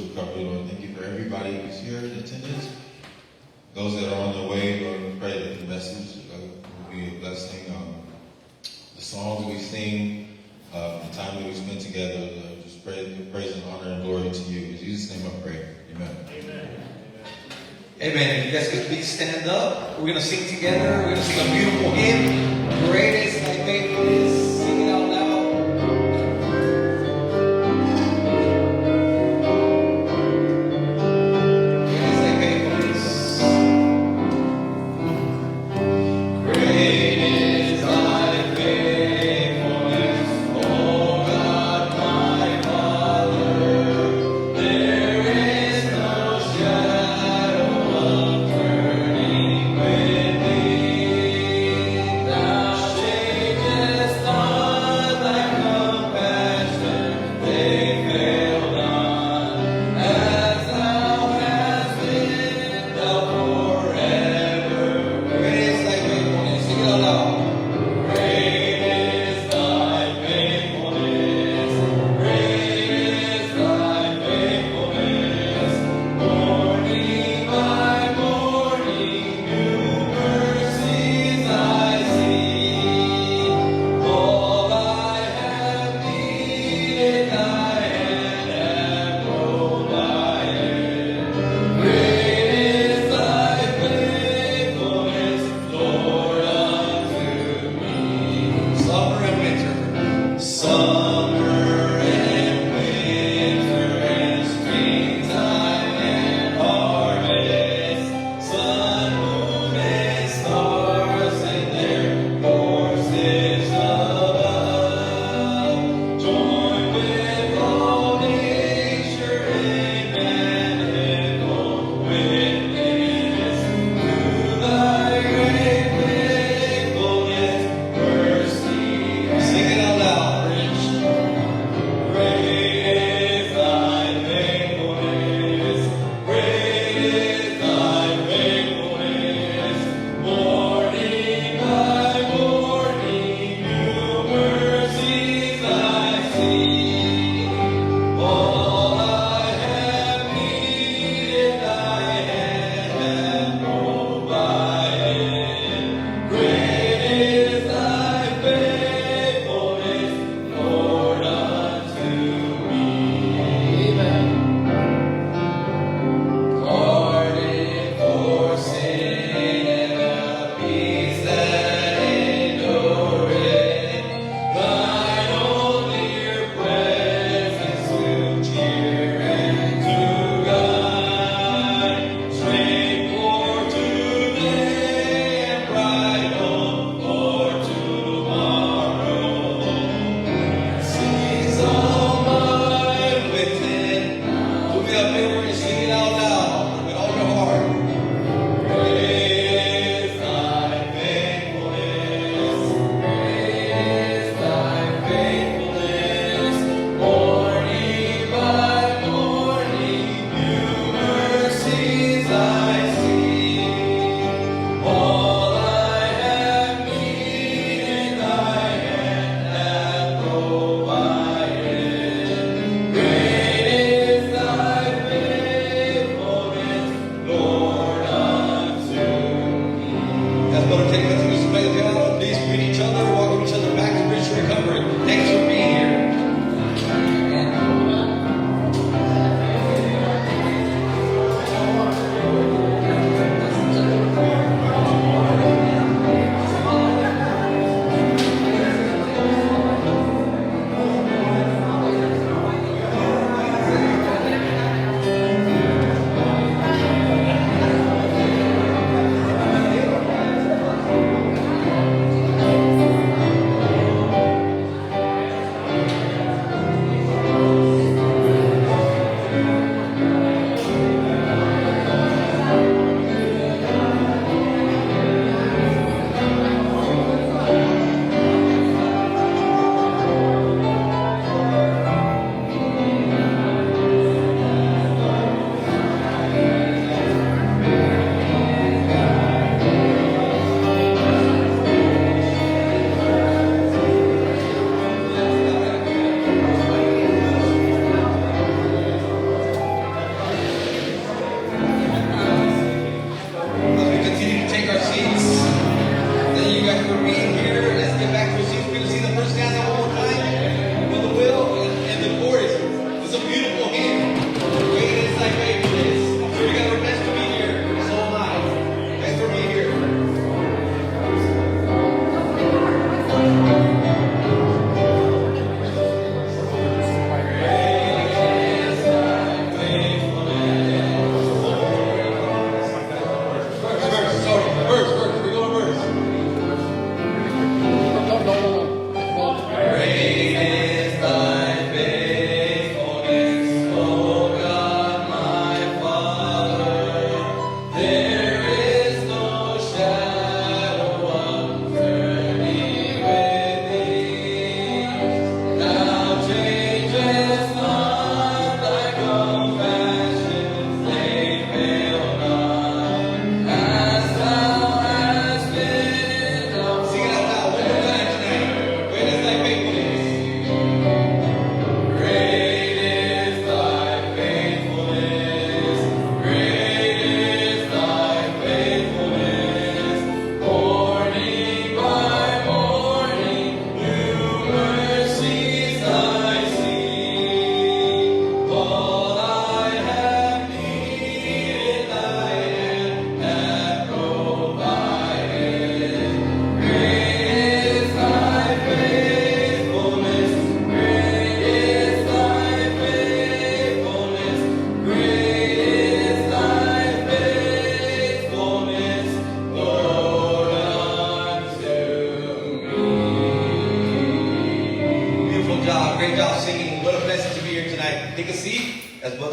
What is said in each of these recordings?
recovery, Lord. Thank you for everybody who's here in attendance. Those that are on their way, Lord, we pray that the message will be a blessing. The songs we sing, the time that we spend together, Lord, just praise and honor and glory to you. In Jesus' name I pray. Amen. Amen. Amen. If you guys could please stand up. We're going to sing together. We're going to sing a beautiful hymn. Great is thy faithfulness. Sing it out loud. Thou changest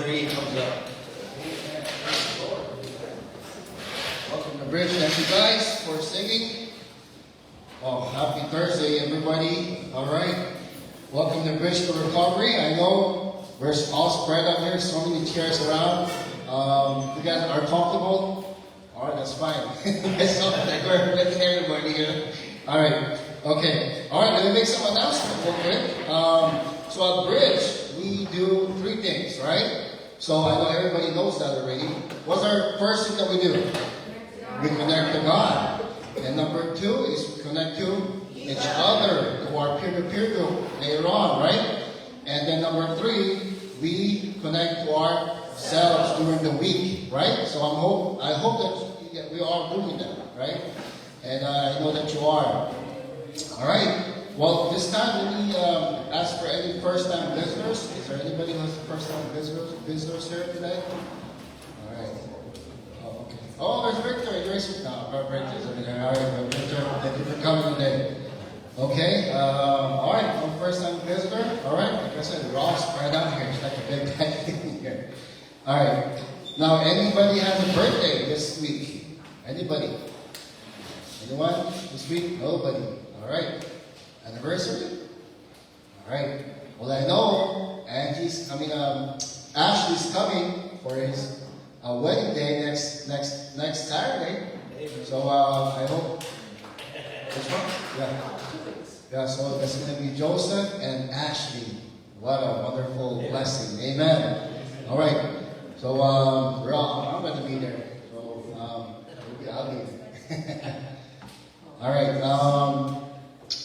3 comes up. Welcome to Bridge. Thank you guys for singing. Oh, happy Thursday, everybody. All right. Welcome to Bridge to Recovery. I know we're all spread out here, so many chairs around. You guys are comfortable? All right, that's fine. It's not like we're with everybody here. All right. Okay. All right, let me make some announcements real quick. So at Bridge, we do 3 things, right? So I know everybody knows that already. What's our first thing that we do? We connect to God. And number 2 is we connect to each other, to our peer-to-peer group later on, right? And then number 3, we connect to ourselves during the week, right? So I hope that we are doing that, right? And I know that you are. All right. Well, this time let me ask for any first-time visitors. Is there anybody who has first-time visitors here today? All right. Oh, okay. Oh, there's Victor. There's Victor's over there. All right, Victor. Thank you for coming today. Okay. All right. One first-time visitor. All right. Like I said, we're all spread out here. It's like a big thing here. All right. Now, anybody has a birthday this week? Anybody? Anyone this week? Nobody. All right. Anniversary? All right. Well, I know Ashley's coming for his wedding day next Saturday. So I hope. Which one? Yeah. So that's going to be Joseph and Ashley. What a wonderful blessing. Amen. All right. So I'm going to be there. So I'll be there. All right.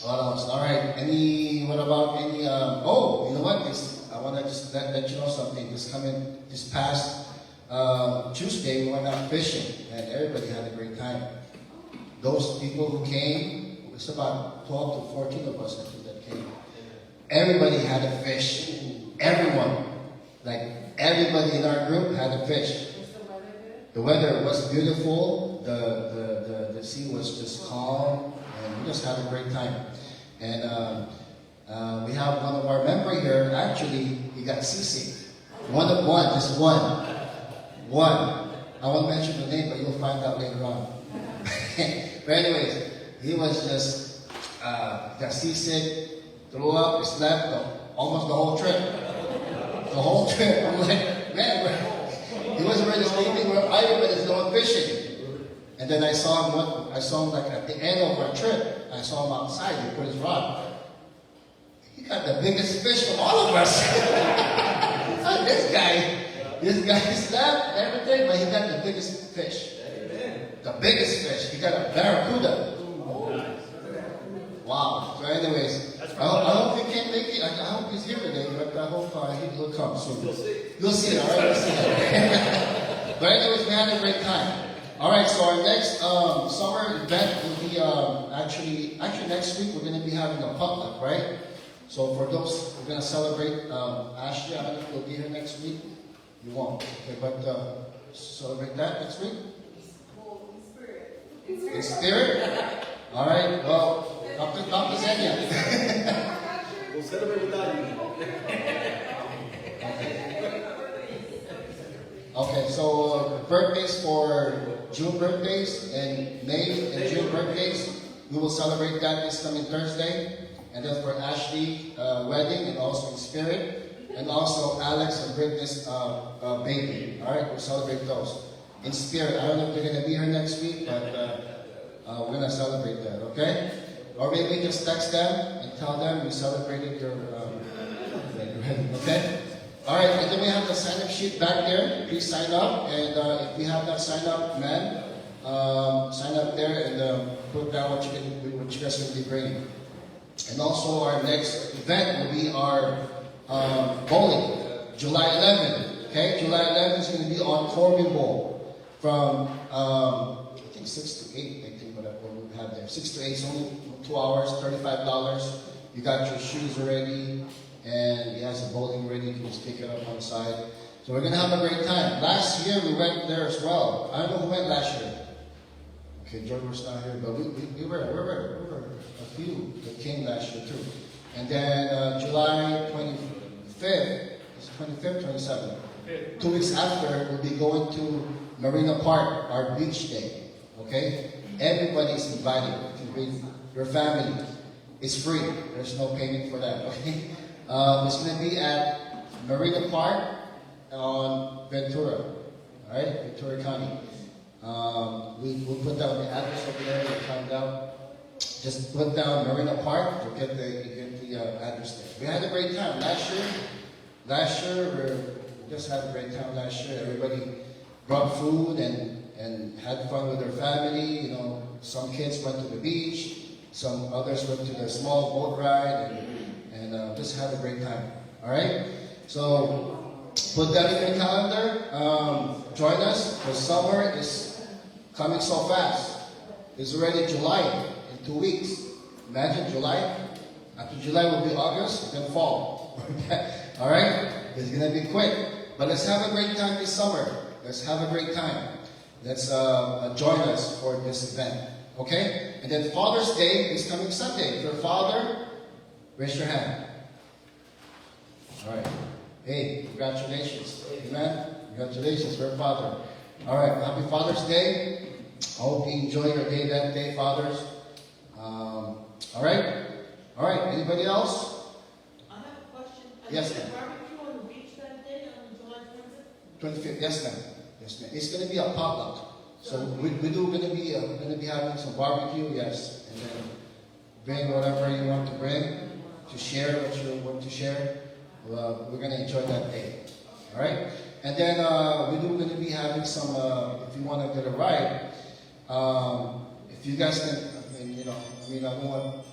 What else? All right. What about any? Oh, you know what? I want to just let you know something. This past Tuesday, we went out fishing, and everybody had a great time. Those people who came, it's about 12 to 14 of us, I think, that came. Everybody had a fish. Everyone, like everybody in our group, had a fish. Was the weather good? The weather was beautiful. The sea was just calm, and we just had a great time. And we have one of our members here. Actually, he got seasick. Just one. I won't mention the name, but you'll find out later on. But anyways, he was just got seasick, threw up, slept almost the whole trip. I'm like, man, he wasn't ready to sleep. Everybody's going fishing. And then I saw him like at the end of our trip. I saw him outside. He put his rod. He got the biggest fish from all of us. This guy slept everything, but he got the biggest fish. The biggest fish. He got a barracuda. Wow. So anyways, I hope he can make it. I hope he's here today, but I hope he'll come soon. You'll see it, all right? You'll see it. But anyways, we had a great time. All right, so our next summer event will be actually next week. We're going to be having a potluck, right? So for those, we're going to celebrate Ashley. I don't know if you'll be here next week. You won't. Okay, but celebrate that next week. In spirit. All right. Well, Dr. Zenia. We'll celebrate without you. Okay, so birthdays for June birthdays and May and June birthdays, we will celebrate that this coming Thursday. And then for Ashley wedding and also in spirit, and also Alex and Britney's baby. All right, we'll celebrate those in spirit. I don't know if they're going to be here next week, but we're going to celebrate that. Okay? Or maybe just text them and tell them we celebrated your wedding. Okay? All right, and then we have the sign-up sheet back there. Please sign up, and if you have not signed up, man, sign up there and put down what you guys will be bringing. And also, our next event will be our bowling, July 11th. Okay, July 11th is going to be on Corbin Bowl from I think 6 to 8. I think what we have there, 6 to 8. It's only 2 hours, $35. You got your shoes already. And he has a bowling ready. You can just pick it up on the side. So we're going to have a great time. Last year we went there as well. I don't know who went last year. Okay, George was not here, but we were a few that came last year too. And then July 25th, it's 25th, 27th. 2 weeks after, we'll be going to Marina Park, our beach day. Okay? Everybody is invited. You can bring your family. It's free. There's no payment for that. Okay? It's going to be at Marina Park on Ventura. All right? Ventura County. We'll put down the address over there. You'll find out. Just put down Marina Park. You'll get the address there. We had a great time last year. We just had a great time last year. Everybody brought food and had fun with their family. You know, some kids went to the beach. Some others went to the small boat ride and just had a great time. All right? So put that in your calendar. Join us. The summer is coming so fast. It's already July in 2 weeks. Imagine July. After July will be August, then fall. All right? It's going to be quick. But let's have a great time this summer. Let's have a great time. Let's join us for this event. Okay? And then Father's Day is coming Sunday. If you're a father, raise your hand. All right. Hey, congratulations. Amen? Congratulations, you're a father. All right. Happy Father's Day. I hope you enjoy your day that day, fathers. All right? All right. Anybody else? I have a question. Yes, ma'am. ma'am. Barbecue on the beach that day on July 25th? 25th. Yes, ma'am. Yes, ma'am. It's going to be a potluck. So we're going to be having some barbecue, yes, and then bring whatever you want to bring to share what you want to share. We're going to enjoy that day, all right? And then we're going to be having some. If you want to get a ride, if you guys can, I don't want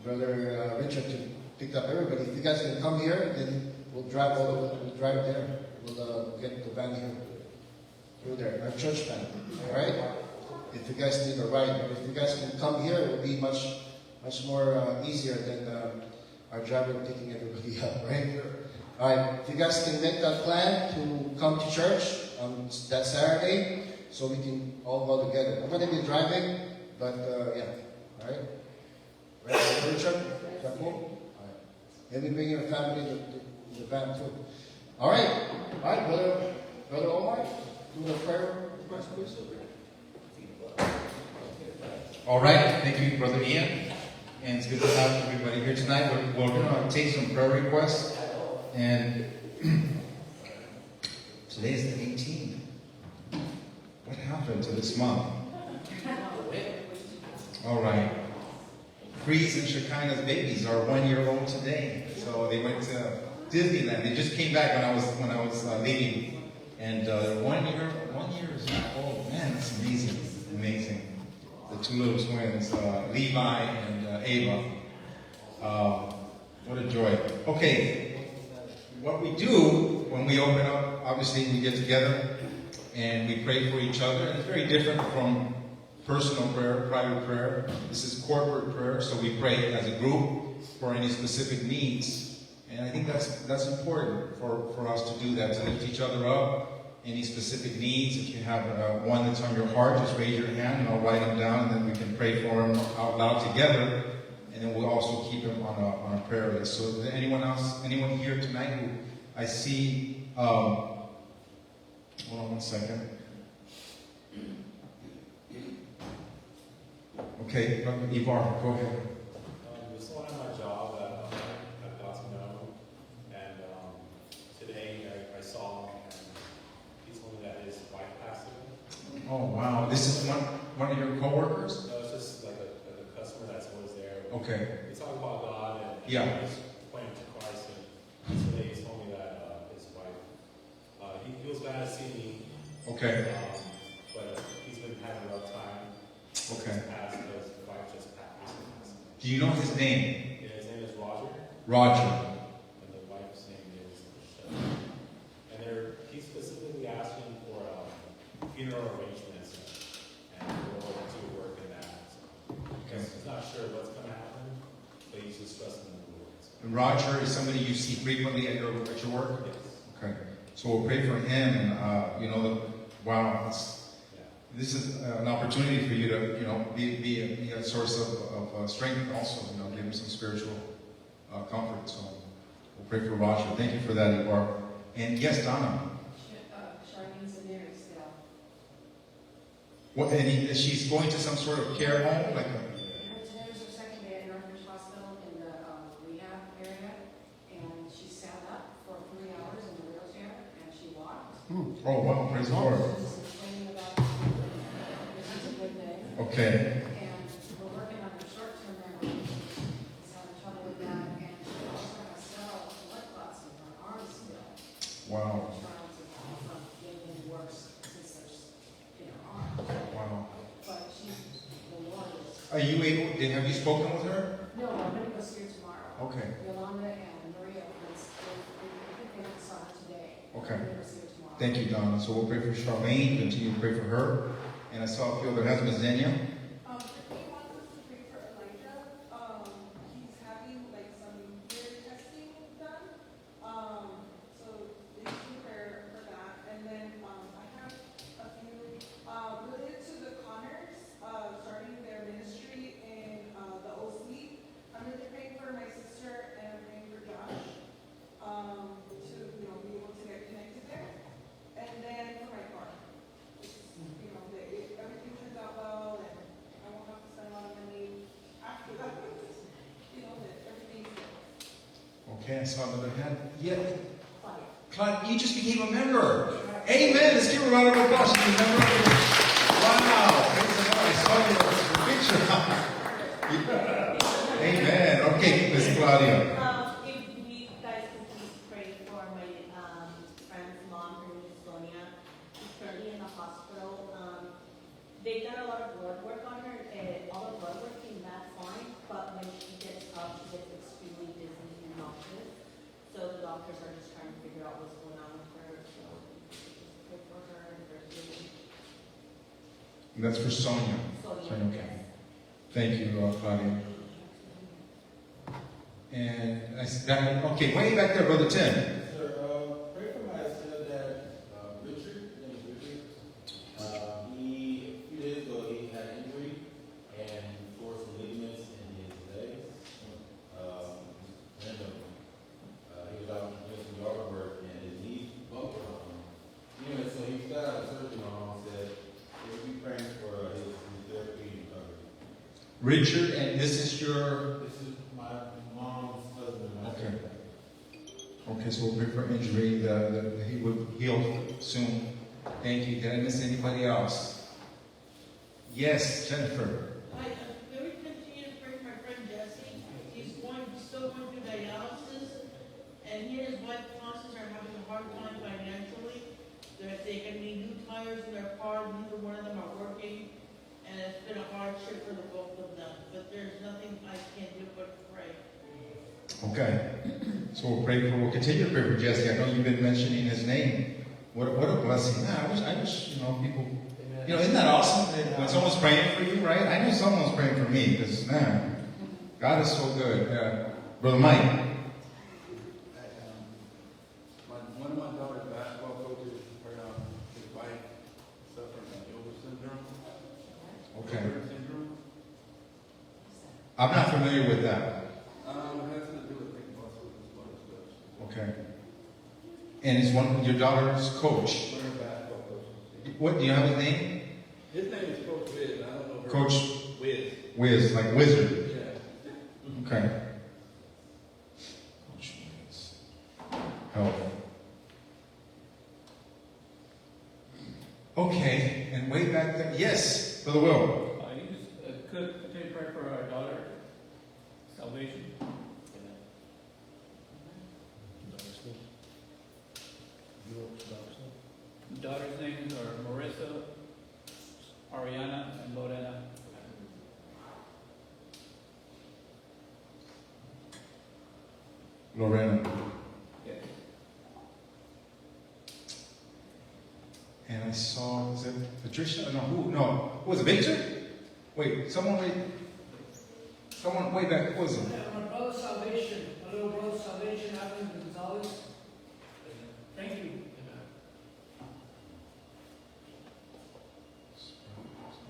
Brother Richard to pick up everybody. If you guys can come here, then we'll drive there. We'll get the van here. Through there, our church van, all right? If you guys need a ride, but if you guys can come here, it will be much more easier than our driver picking everybody up, right? All right, if you guys can make that plan to come to church on that Saturday, so we can all go together. I'm going to be driving, but yeah, all right? Right, Richard? Is that cool? All right. Maybe bring your family to the van too. All right, Brother Omar. Do the prayer request, please. All right, thank you, Brother Ian. And it's good to have everybody here tonight. We're going to take some prayer requests. And today is the 18th. What happened to this month? All right. Freeze and Shekinah's babies are 1 year old today. So they went to Disneyland. They just came back when I was leaving. And 1 year is old. Man, that's amazing. Amazing. The two little twins, Levi and Ava. What a joy. Okay, what we do when we open up, obviously we get together and we pray for each other. And it's very different from personal prayer, private prayer. This is corporate prayer, so we pray as a group for any specific needs. And I think that's important for us to do that, to lift each other up. Any specific needs, if you have one that's on your heart, just raise your hand and I'll write them down, and then we can pray for them out loud together. And then we'll also keep them on a prayer list. So is there anyone here tonight who I see, hold on 1 second. Okay, Ivar, go ahead. There's someone at my job that I've got to know, and today I saw him, and he told me that his wife passed away. Oh wow, this is one of your coworkers? No, it's just like a customer that's always there. Okay. We talk about God and Yeah. he's pointing to Christ, and today he told me that his wife, he feels bad to see me, Okay. but he's been having a rough time. Okay. He's passed because the wife just passed. Do you know his name? Yeah, his name is Roger. Roger. And the wife's name is Michelle. And he's specifically asking for funeral arrangements and we're all to work in that. So he's not sure what's going to happen, but he's just trusting in the Lord. So, And Roger is somebody you see frequently at your work? yes. Okay. So we'll pray for him, and wow, Yeah. this is an opportunity for you to be a source of strength, and also give him some spiritual comfort. So we'll pray for Roger. Thank you for that, Ivar. And yes, Donna. What, and she's going to some sort of care home, like a, Today was her second day at Northridge Hospital in the rehab area, and she sat up for 3 hours in the wheelchair, and she walked. oh wow, praise the Lord. She's complaining about this is a good day, Okay, and we're working on her short-term memory. She's having trouble with that, and she also has several blood clots in her arms still. wow, Trying to from getting any worse since there's in her arm. wow. But she's the Lord is. Are you able, have you spoken with her? No, I'm gonna go see her tomorrow. Okay, Yolanda and Maria, I think they saw her today. Okay. I'm gonna see her tomorrow. thank you, Donna. So we'll pray for Charlene, continue to pray for her. And I saw a few other husbands, Daniel. He wants us to pray for Elijah. He's having like some ear testing done. So they should prayer for that. And then I have a few related to the Connors starting their ministry in the OC. I'm really praying for my sister and I'm praying for Josh to be able to get connected there. And then for my car. That everything turns out well and I won't have to spend a lot of money after that. That everything's good. Okay, I saw another hand. Yeah, Claudia, you just became a member. Amen. Let's give her a round of applause. She's a member. Wow. Praise the Lord. I saw your picture. Amen. Okay, Miss Claudia. If we guys could please pray for my friend's mom, her name is Sonia. She's currently in the hospital. They've done a lot of blood work on her, and all the blood work came back fine, but when she gets up, she gets extremely dizzy and nauseous. So the doctors are just trying to figure out what's going on with her. So just pray for her and for healing. That's for Sonia. Sonia, Okay. Thank you, Claudia. And okay, way back there, Brother Tim. Sir, pray for my stepdad, Richard. His name is Richard. A few days ago, he had an injury and tore some ligaments in his legs. He was out doing some yard work and his knee bumped on him. Anyway, so he got out of surgery and said he would be praying for his therapy and recovery. Richard, and this is your. This is my mom's husband. Okay. Okay, so we'll pray for injury, that he would heal soon. Thank you. Did I miss anybody else? Yes, Jennifer. Can we continue to pray for my friend Jesse? He's still going through dialysis, and he and his wife Constance are having a hard time financially. They need new tires in their car, neither one of them are working, and it's been a hardship for the both of them. But there's nothing I can do but pray. Okay. So we'll continue to pray for Jesse. I know you've been mentioning his name. What a blessing. I wish, people, isn't that awesome that when someone's praying for you, right? I know someone's praying for me because, man, God is so good. Brother Mike. One of my daughter's basketball coaches, his wife suffering from Gilbert syndrome. Okay. Gilbert syndrome. I'm not familiar with that. It has to do with thinking muscles and some other stuff. Okay. And is your daughter's coach? One of her basketball coaches. What, do you have his name? His name is Coach Wiz. I don't know her. Coach Wiz. Wiz, like wizard. Yeah. Okay. Coach Wiz. Help. Okay, and way back there. Yes, Brother Will. You just could continue to pray for our daughter, salvation. Daughter's names are Marissa, Ariana, and Lorena. Lorena. Yes. And I saw, was it Patricia? No, who? No. Who was it? Victor? Wait, someone way back. Who was it? My brother's salvation, my little brother's salvation, Alan Gonzalez. Thank you.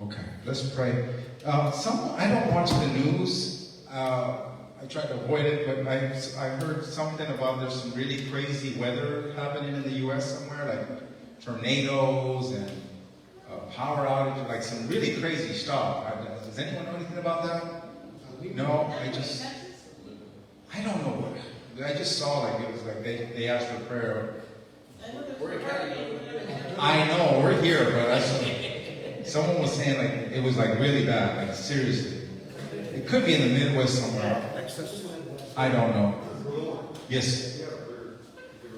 Okay, let's pray. I don't watch the news. I try to avoid it, but I heard something about there's some really crazy weather happening in the U.S. somewhere, like tornadoes and power outage, like some really crazy stuff. Does anyone know anything about that? No, I don't know what. I just saw like it was like they asked for prayer. I know, we're here, but someone was saying like it was like really bad, like seriously. It could be in the Midwest somewhere. I don't know. Yes.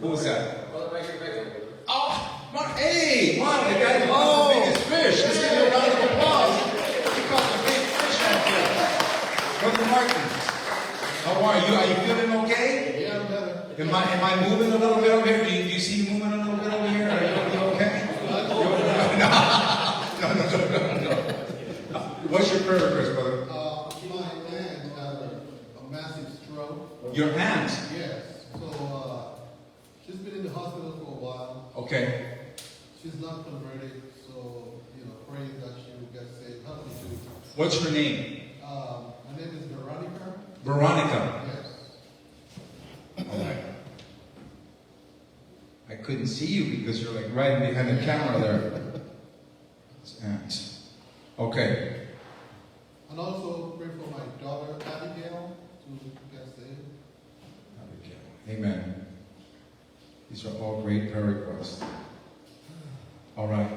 Who was that? Oh, hey, Mark, the guy who caught the biggest fish. Let's give you a round of applause. He caught the big fish out there. Brother Martin, how are you? Are you feeling okay? Yeah, I'm better. Am I moving a little bit over here? Do you see me moving a little bit over here? Are you okay? No. What's your prayer request, brother? My aunt had a massive stroke. Your aunt? Yes. So she's been in the hospital for a while. Okay. She's not converted, so praying that she will get saved. Help me to. What's her name? Her name is Veronica. Veronica. Yes. All right. I couldn't see you because you're like right behind the camera there. Aunt. Okay. And also pray for my daughter Abigail to get saved. Amen. These are all great prayer requests. All right.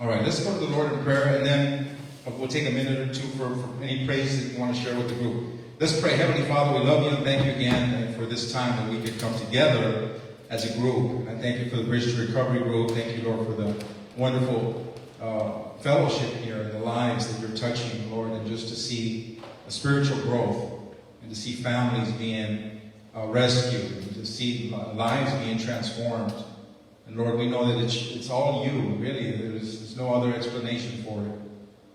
Let's go to the Lord in prayer, and then we'll take a minute or two for any praise that you want to share with the group. Let's pray. Heavenly Father, we love you and thank you again for this time that we could come together as a group. I thank you for the Bridge to Recovery group. Thank you, Lord, for the wonderful fellowship here and the lives that you're touching, Lord, and just to see a spiritual growth and to see families being rescued and to see lives being transformed. And Lord, we know that it's all you, really. There's no other explanation for it.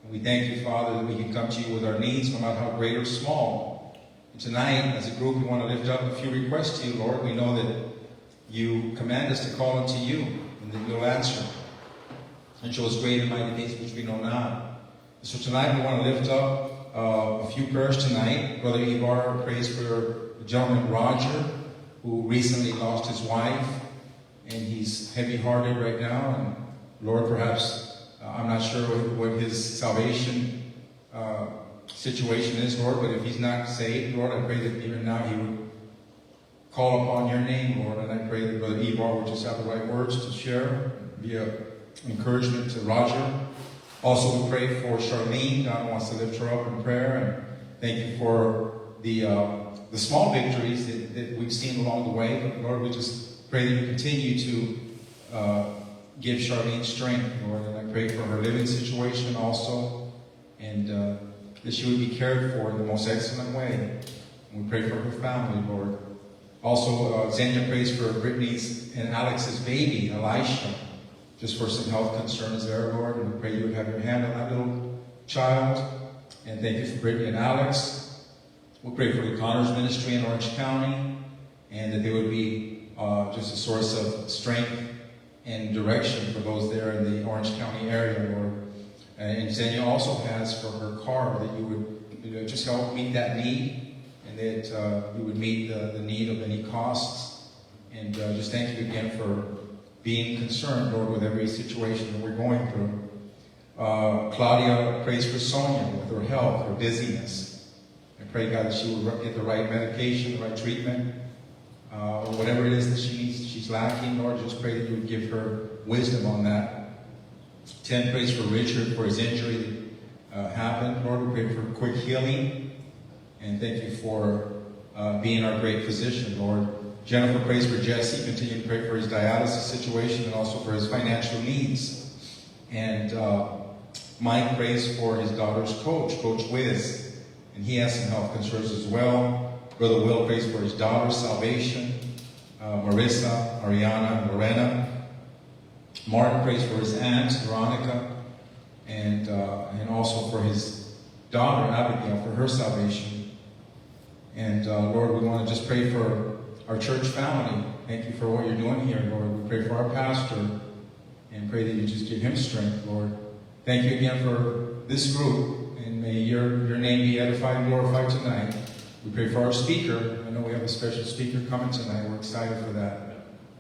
And we thank you, Father, that we can come to you with our needs, no matter how great or small. And tonight, as a group, we want to lift up a few requests to you, Lord. We know that you command us to call unto you and that you'll answer and show us great and mighty things which we know not. So tonight, we want to lift up a few prayers tonight. Brother Ibar prays for the gentleman Roger, who recently lost his wife, and he's heavy-hearted right now. And Lord, perhaps, I'm not sure what his salvation situation is, Lord, but if he's not saved, Lord, I pray that even now he would call upon your name, Lord, and I pray that Brother Ibar would just have the right words to share, be an encouragement to Roger. Also, we pray for Charlene. God wants to lift her up in prayer, and thank you for the small victories that we've seen along the way. But Lord, we just pray that you continue to give Charlene strength, Lord, and I pray for her living situation also, and that she would be cared for in the most excellent way. And we pray for her family, Lord. Also, Xenia prays for Brittany's and Alex's baby, Elisha, just for some health concerns there, Lord. And we pray you would have your hand on that little child. And thank you for Brittany and Alex. We pray for the Connors Ministry in Orange County, and that they would be just a source of strength and direction for those there in the Orange County area, Lord. And Xenia also has for her car that you would just help meet that need, and that you would meet the need of any costs. And just thank you again for being concerned, Lord, with every situation that we're going through. Claudia prays for Sonia with her health, her dizziness. I pray, God, that she will get the right medication, the right treatment, or whatever it is that she needs, she's lacking. Lord, just pray that you would give her wisdom on that. 10 prays for Richard for his injury that happened. Lord, we pray for quick healing. And thank you for being our great physician, Lord. Jennifer prays for Jesse. Continue to pray for his dialysis situation and also for his financial needs. And Mike prays for his daughter's coach, Coach Wiz. And he has some health concerns as well. Brother Will prays for his daughter's salvation. Marissa, Ariana, and Lorena. Martin prays for his aunt, Veronica. And also for his daughter, Abigail, for her salvation. And Lord, we want to just pray for our church family. Thank you for what you're doing here, Lord. We pray for our pastor and pray that you just give him strength, Lord. Thank you again for this group, and may your name be edified and glorified tonight. We pray for our speaker. I know we have a special speaker coming tonight. We're excited for that.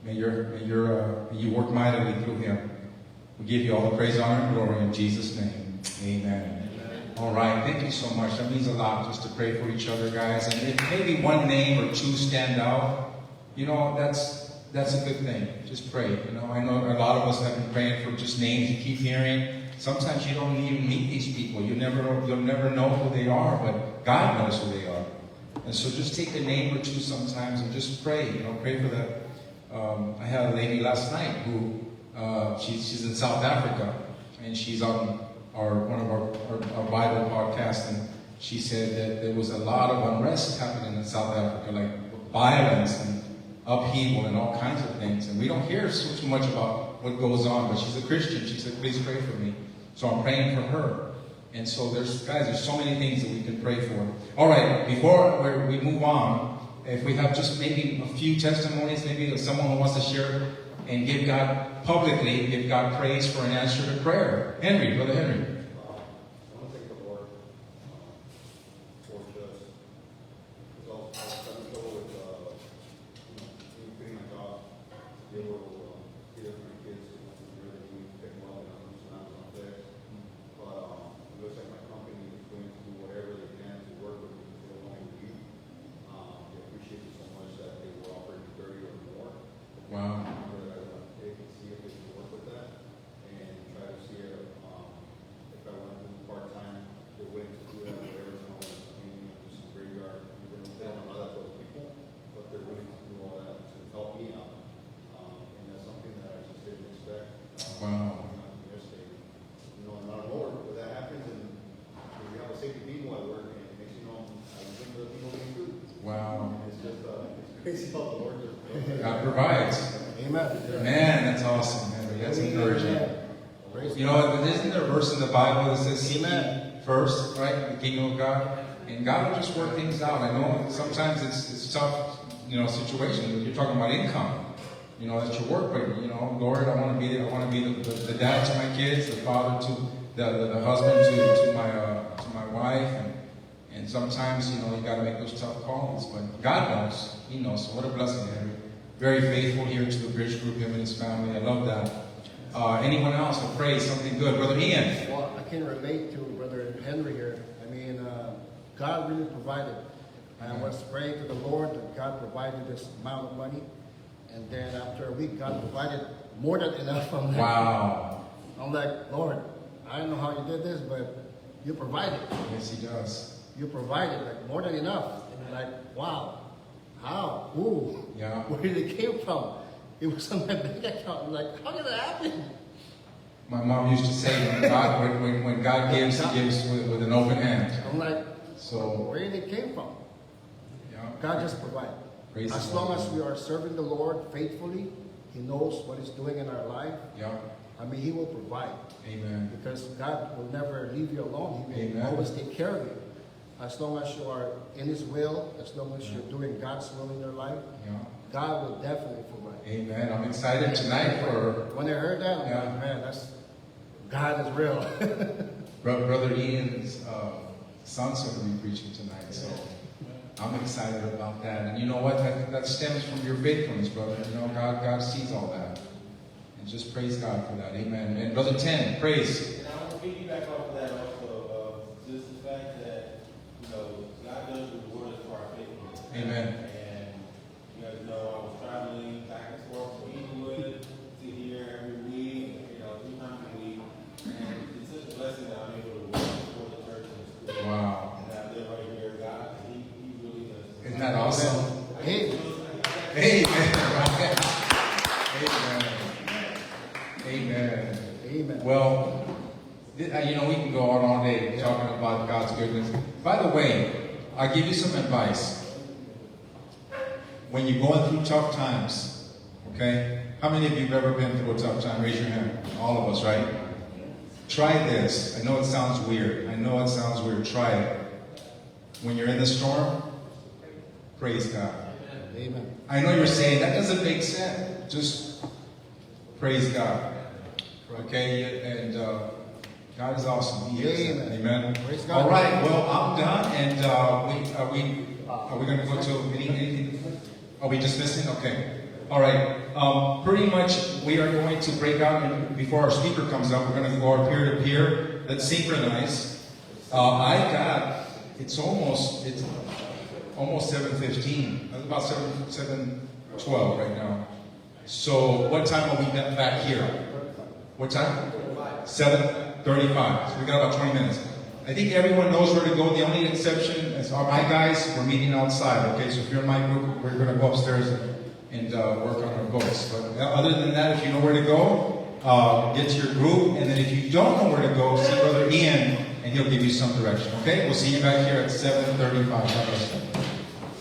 May you work mightily through him. We give you all the praise, honor, and glory in Jesus' name. Amen. All right, thank you so much. That means a lot just to pray for each other, guys. And if maybe one name or two stand out, you know, that's a good thing. Just pray. You know, I know a lot of us have been praying for just names you keep hearing. Sometimes you don't even meet these people. You'll never know who they are, but God knows who they are. And so just take a name or two sometimes and just pray. You know, pray for the. I had a lady last night who she's in South Africa, and she's on one of our Bible podcasts, and she said that there was a lot of unrest happening in South Africa, like violence and upheaval and all kinds of things. And we don't hear too much about what goes on, but she's a Christian. She said, please pray for me. So I'm praying for her. And so there's so many things that we can pray for. All right, before we move on, if we have just maybe a few testimonies, maybe someone who wants to share and give God publicly, give God praise for an answer to prayer. Brother Henry. I want to thank the Lord for just, because I was having trouble with getting my job, to be able to get up my kids, and really need to take well, and I'm just not there. But it looks like my company is going to do whatever they can to work with me to the long leave. They appreciate it so much that they will offer 30 or more. Wow. They can see if they can work with that and try to see if I want to do part-time, they're willing to do that, whatever, do some graveyard. They don't allow that for other people, but they're willing to do all that to help me out. And that's something that I just didn't expect. Wow. Yesterday, and out of nowhere, but that happens, and we have a safety people at work, and it makes I think the people getting food. Wow. And it's just, it's crazy how the Lord just God provides. Amen. Man, that's awesome, Henry. That's encouraging. You know, isn't there a verse in the Bible that says, seek ye first, right, the kingdom of God? And God will just work things out. I know sometimes it's tough, situation. You're talking about income. That's your work rate. Lord, I want to be the dad to my kids, the father to the husband to my wife, and sometimes you got to make those tough calls. But God knows. He knows. So what a blessing, Henry. Very faithful here to the Bridge Group, him and his family. I love that. Anyone else will pray something good, Brother Ian? Well, I can relate to Brother Henry here. God really provided. I was praying to the Lord that God provided this amount of money. And then after a week, God provided more than enough. Wow. I'm like, Lord, I don't know how you did this, but you provided. Yes, He does. You provided, more than enough. And wow. How? Who? Yeah. Where did it came from? It was on my bank account. I'm like, how did that happen? My mom used to say, when God gives, He gives with an open hand. I'm like, so where did it came from? Yeah. God just provided. Praise as long as we are serving the Lord faithfully, He knows what He's doing in our life. Yeah. He will provide. Amen. Because God will never leave you alone. He will always take care of you. As long as you are in His will, as long as you're doing God's will in your life, God will definitely provide. Amen. I'm excited tonight for... When I heard that, I'm like, man, God is real. Brother Ian's son's going to be preaching tonight, so I'm excited about that. And you know what? That stems from your faithfulness, brother. God sees all that. And just praise God for that. Amen. And Brother Ten, praise. And I want to piggyback off of that also, just the fact that, God does reward us for our faithfulness. Amen. And you guys know I was traveling back and forth from Inglewood to here every week, 3 times a week. And it's such a blessing that I'm able to work for the church and the school. Wow. And I live right here. God, He really does. Isn't that awesome? Hey. Amen. Amen. Amen. Amen. Well, we can go on all day talking about God's goodness. By the way, I'll give you some advice. When you're going through tough times, okay? How many of you have ever been through a tough time? Raise your hand. All of us, right? Try this. I know it sounds weird. Try it. When you're in the storm, praise God. Amen. I know you're saying, that doesn't make sense. Just praise God. Okay? And God is awesome. He is. Amen. Praise God. All right. Well, I'm done. And are we going to go to anything? Are we dismissing? Okay. All right. Pretty much, we are going to break out, and before our speaker comes up, we're going to go peer to peer. Let's synchronize. It's almost 7:15. It's about 7:12 right now. So what time are we back here? What time? 7:35. So we got about 20 minutes. I think everyone knows where to go. The only exception is my guys. We're meeting outside. Okay, so if you're in my group, we're going to go upstairs and work on our boats. But other than that, if you know where to go, get to your group. And then if you don't know where to go, see Brother Ian, and he'll give you some direction. Okay, we'll see you back here at 7:35. God bless you.